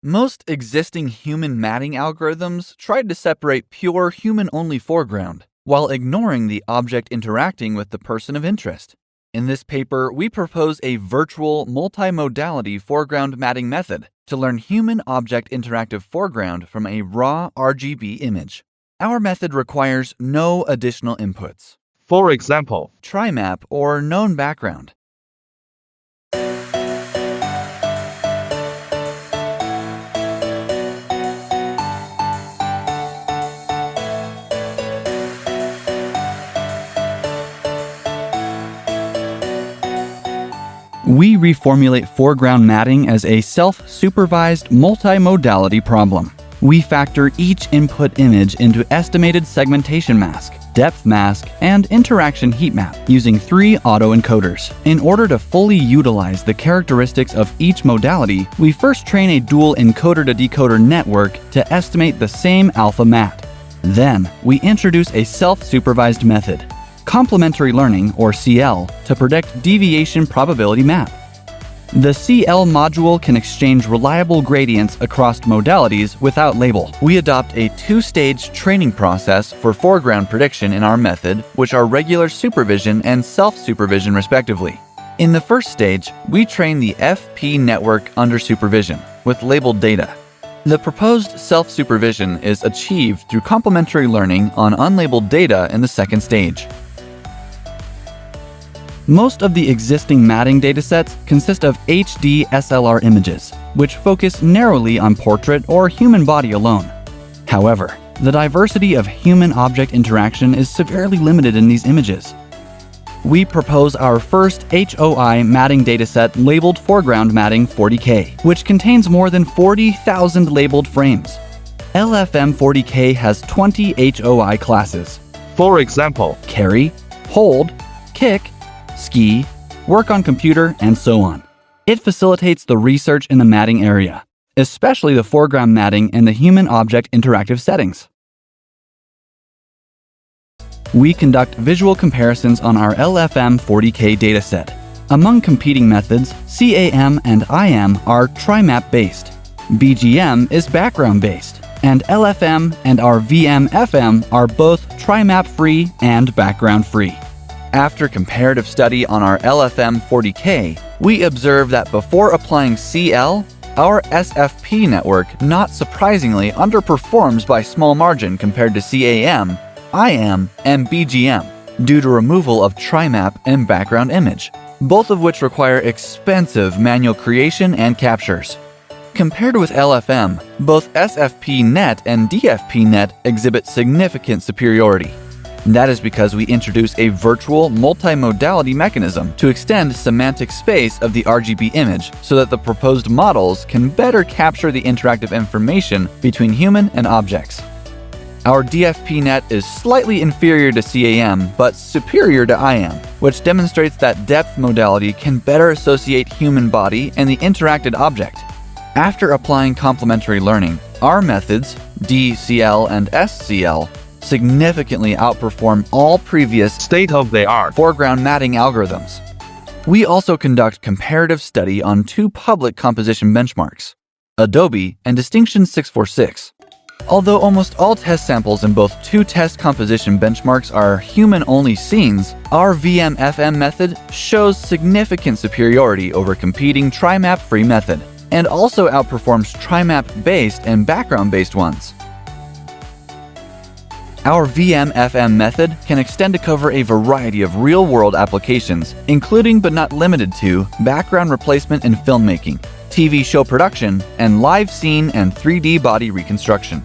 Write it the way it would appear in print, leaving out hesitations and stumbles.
Most existing human matting algorithms tried to separate pure human-only foreground, while ignoring the object interacting with the person of interest. In this paper, we propose a virtual multi-modality foreground matting method to learn human-object interactive foreground from a raw RGB image. Our method requires no additional inputs. For example, Trimap or known background. We reformulate foreground matting as a self-supervised multi-modality problem. We factor each input image into estimated segmentation mask, depth mask, and interaction heat map using 3 autoencoders. In order to fully utilize the characteristics of each modality, we first train a dual encoder-to-decoder network to estimate the same alpha mat. Then, we introduce a self-supervised method, complementary learning, or CL, to predict deviation probability map. The CL module can exchange reliable gradients across modalities without label. We adopt a 2-stage training process for foreground prediction in our method, which are regular supervision and self-supervision respectively. In the first stage, we train the FP network under supervision with labeled data. The proposed self-supervision is achieved through complementary learning on unlabeled data in the second stage. Most of the existing matting datasets consist of HD SLR images, which focus narrowly on portrait or human body alone. However, the diversity of human-object interaction is severely limited in these images. We propose our first HOI matting dataset labeled Foreground Matting 40K, which contains more than 40,000 labeled frames. LFM 40K has 20 HOI classes. For example, Carry, Hold, Kick, Ski, Work on Computer, and so on. It facilitates the research in the matting area, especially the foreground matting and the human-object interactive settings. We conduct visual comparisons on our LFM 40K dataset. Among competing methods, CAM and IM are trimap-based, BGM is background-based, and LFM and our VM-FM are both trimap-free and background-free. After comparative study on our LFM 40K, we observe that before applying CL, our SFP network, not surprisingly, underperforms by small margin compared to CAM, IM, and BGM due to removal of trimap and background image, both of which require expensive manual creation and captures. Compared with LFM, both SFP net and DFP net exhibit significant superiority. That is because we introduce a virtual multi-modality mechanism to extend semantic space of the RGB image so that the proposed models can better capture the interactive information between human and objects. Our DFP net is slightly inferior to CAM, but superior to IM, which demonstrates that depth modality can better associate human body and the interacted object. After applying complementary learning, our methods, DCL and SCL, significantly outperform all previous state-of-the-art foreground matting algorithms. We also conduct comparative study on 2 public composition benchmarks, Adobe and Distinction 646. Although almost all test samples in both 2 test composition benchmarks are human-only scenes, our VM-FM method shows significant superiority over competing trimap-free method, and also outperforms trimap-based and background-based ones. Our VM-FM method can extend to cover a variety of real-world applications, including but not limited to background replacement in filmmaking, TV show production, and live scene and 3D body reconstruction.